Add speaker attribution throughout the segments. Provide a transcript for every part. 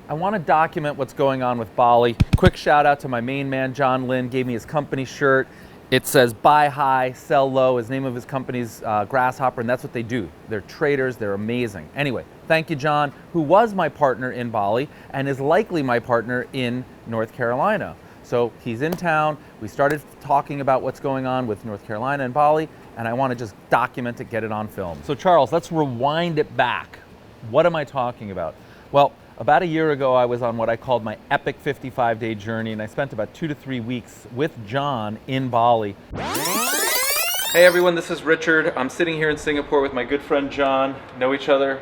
Speaker 1: I want to document what's going on with Bali. Quick shout out to my main man, John Lynn, gave me his company shirt. It says buy high, sell low. His name of his company's Grasshopper, and that's what they do. They're traders, they're amazing. Anyway, thank you, John, who was my partner in Bali and is likely my partner in North Carolina. So he's in town. We started talking about what's going on with North Carolina and Bali, and I want to just document it, get it on film. So Charles, let's rewind it back. What am I talking about? Well, about a year ago, I was on what I called my epic 55-day journey, and I spent about 2 to 3 weeks with John in Bali. Hey everyone, this is Richard. I'm sitting here in Singapore with my good friend John. Know each other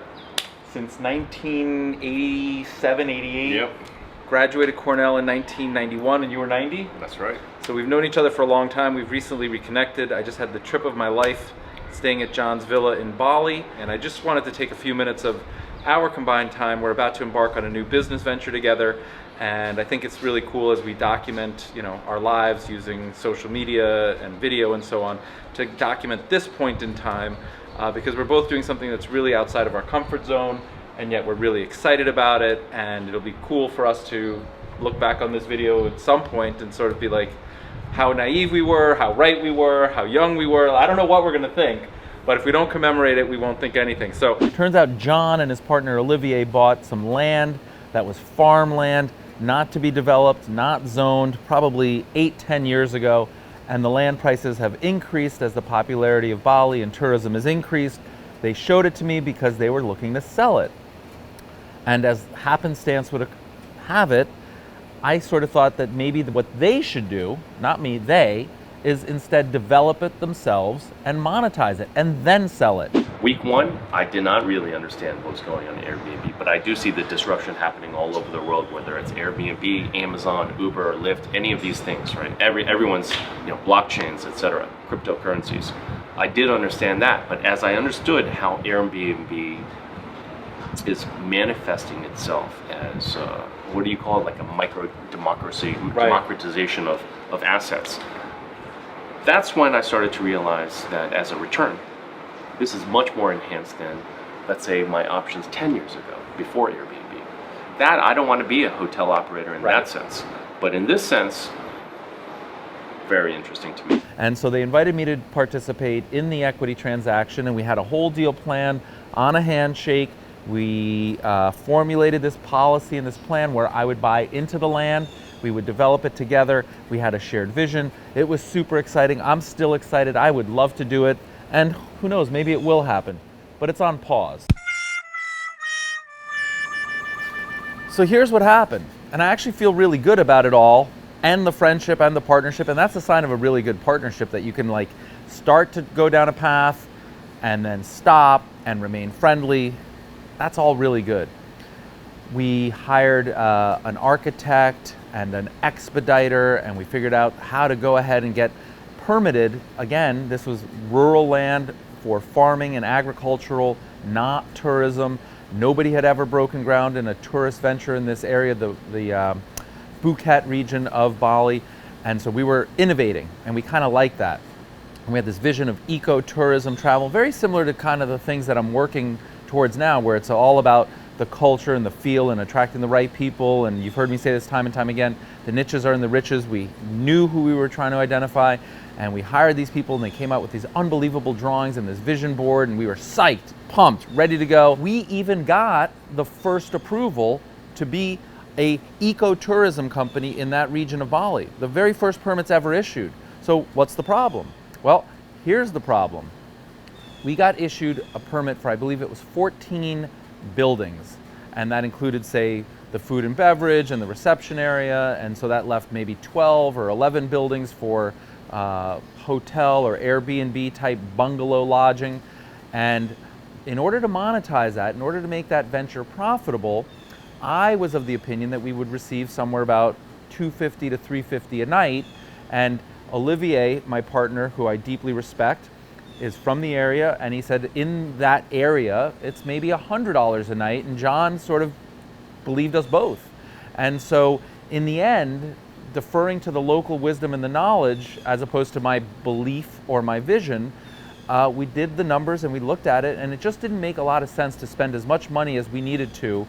Speaker 1: since 1987, 88.
Speaker 2: Yep.
Speaker 1: Graduated Cornell in 1991, and you were 90?
Speaker 2: That's right.
Speaker 1: So we've known each other for a long time. We've recently reconnected. I just had the trip of my life staying at John's villa in Bali, and I just wanted to take a few minutes of our combined time. We're about to embark on a new business venture together, and I think it's really cool as we document, our lives using social media and video and so on to document this point in time because we're both doing something that's really outside of our comfort zone, and yet we're really excited about it, and it'll be cool for us to look back on this video at some point and sort of be like how naive we were, how right we were, how young we were. I don't know what we're gonna think, but if we don't commemorate it, we won't think anything. So it turns out John and his partner Olivier bought some land that was farmland, not to be developed, not zoned, probably 8-10 years ago, and the land prices have increased as the popularity of Bali and tourism has increased. They showed it to me because they were looking to sell it. And as happenstance would have it, I sort of thought that maybe what they should do, not me, they, is instead develop it themselves and monetize it and then sell it.
Speaker 2: Week one, I did not really understand what was going on in Airbnb, but I do see the disruption happening all over the world, whether it's Airbnb, Amazon, Uber, Lyft, any of these things, right? Everyone's, blockchains, etc., cryptocurrencies. I did understand that, but as I understood how Airbnb is manifesting itself as, what do you call it, like a micro democracy,
Speaker 1: right,
Speaker 2: democratization of assets. That's when I started to realize that as a return, this is much more enhanced than, let's say, my options 10 years ago, before Airbnb. That, I don't want to be a hotel operator in that sense. But in this sense, very interesting to me.
Speaker 1: And so they invited me to participate in the equity transaction, and we had a whole deal plan on a handshake. We formulated this policy and this plan where I would buy into the land. We would develop it together. We had a shared vision. It was super exciting. I'm still excited. I would love to do it. And who knows, maybe it will happen, but it's on pause. So here's what happened. And I actually feel really good about it all, and the friendship and the partnership. And that's a sign of a really good partnership, that you can start to go down a path and then stop and remain friendly. That's all really good. We hired an architect and an expediter, and we figured out how to go ahead and get permitted. Again, this was rural land for farming and agricultural, not tourism. Nobody had ever broken ground in a tourist venture in this area, the Phuket region of Bali. And so we were innovating, and we kind of liked that. And we had this vision of eco-tourism travel, very similar to kind of the things that I'm working towards now, where it's all about the culture and the feel and attracting the right people. And you've heard me say this time and time again, the niches are in the riches. We knew who we were trying to identify, and we hired these people, and they came out with these unbelievable drawings and this vision board, and we were psyched, pumped, ready to go. We even got the first approval to be a ecotourism company in that region of Bali. The very first permits ever issued. So what's the problem? Well, here's the problem. We got issued a permit for, I believe it was 14 buildings, and that included, say, the food and beverage and the reception area, and so that left maybe 12 or 11 buildings for hotel or Airbnb type bungalow lodging. And in order to monetize that, in order to make that venture profitable, I was of the opinion that we would receive somewhere about $250 to $350 a night. And Olivier, my partner, who I deeply respect, is from the area, and he said in that area it's maybe $100 a night, and John sort of believed us both. And so in the end, deferring to the local wisdom and the knowledge as opposed to my belief or my vision, we did the numbers and we looked at it, and it just didn't make a lot of sense to spend as much money as we needed to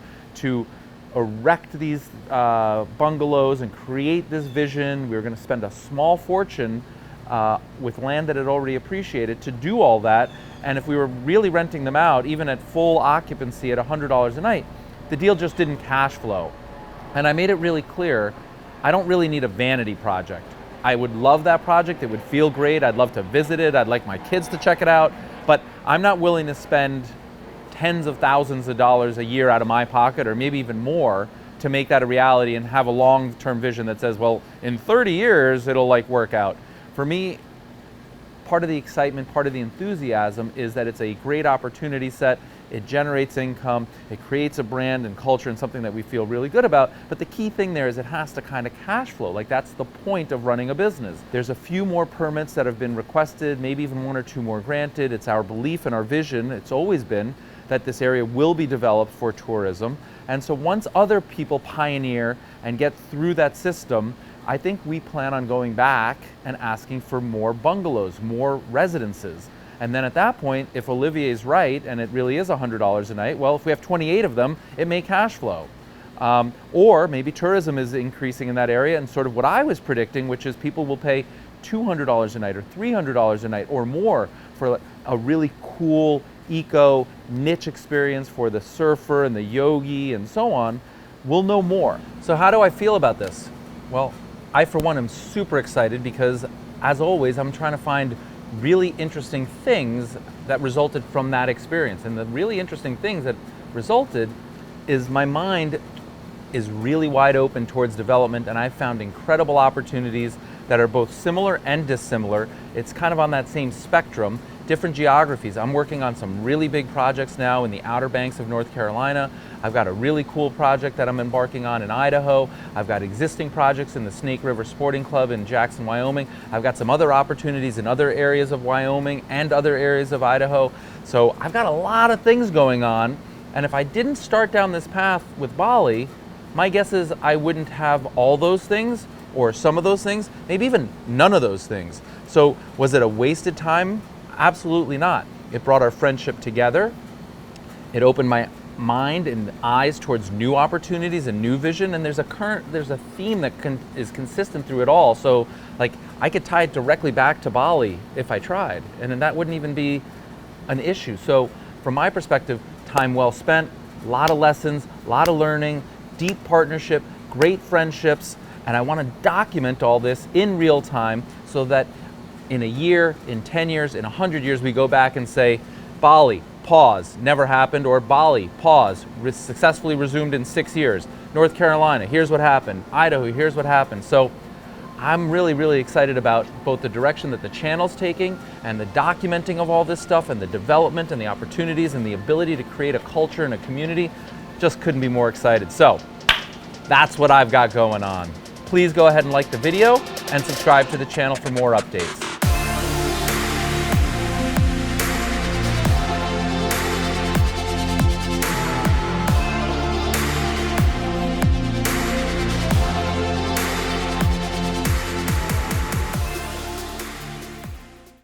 Speaker 1: erect these bungalows and create this vision. We were going to spend a small fortune with land that had already appreciated to do all that. And if we were really renting them out, even at full occupancy at $100 a night, the deal just didn't cash flow. And I made it really clear, I don't really need a vanity project. I would love that project, it would feel great, I'd love to visit it, I'd like my kids to check it out, but I'm not willing to spend tens of thousands of dollars a year out of my pocket, or maybe even more, to make that a reality and have a long-term vision that says, well, in 30 years, it'll like work out. For me, part of the excitement, part of the enthusiasm is that it's a great opportunity set. It generates income, it creates a brand and culture and something that we feel really good about. But the key thing there is it has to kind of cash flow. Like, that's the point of running a business. There's a few more permits that have been requested, maybe even 1 or 2 more granted. It's our belief and our vision, it's always been, that this area will be developed for tourism. And so once other people pioneer and get through that system, I think we plan on going back and asking for more bungalows, more residences. And then at that point, if Olivier's right, and it really is $100 a night, well, if we have 28 of them, it may cash flow. Or maybe tourism is increasing in that area, and sort of what I was predicting, which is people will pay $200 a night or $300 a night or more for a really cool eco niche experience for the surfer and the yogi and so on. We'll know more. So how do I feel about this? Well, I, for one, am super excited because, as always, I'm trying to find really interesting things that resulted from that experience. And the really interesting things that resulted is my mind is really wide open towards development, and I've found incredible opportunities that are both similar and dissimilar. It's kind of on that same spectrum, different geographies. I'm working on some really big projects now in the Outer Banks of North Carolina. I've got a really cool project that I'm embarking on in Idaho. I've got existing projects in the Snake River Sporting Club in Jackson, Wyoming. I've got some other opportunities in other areas of Wyoming and other areas of Idaho. So I've got a lot of things going on. And if I didn't start down this path with Bali, my guess is I wouldn't have all those things, or some of those things, maybe even none of those things. So was it a wasted time? Absolutely not. It brought our friendship together. It opened my mind and eyes towards new opportunities and new vision, and there's a theme that is consistent through it all. So, like, I could tie it directly back to Bali if I tried, and then that wouldn't even be an issue. So from my perspective, time well spent, a lot of lessons, a lot of learning, deep partnership, great friendships, and I want to document all this in real time so that in a year, in 10 years, in 100 years, we go back and say, Bali, pause, never happened, or Bali, pause, successfully resumed in 6 years. North Carolina, here's what happened. Idaho, here's what happened. So I'm really, really excited about both the direction that the channel's taking and the documenting of all this stuff and the development and the opportunities and the ability to create a culture and a community. Just couldn't be more excited. So that's what I've got going on. Please go ahead and like the video and subscribe to the channel for more updates.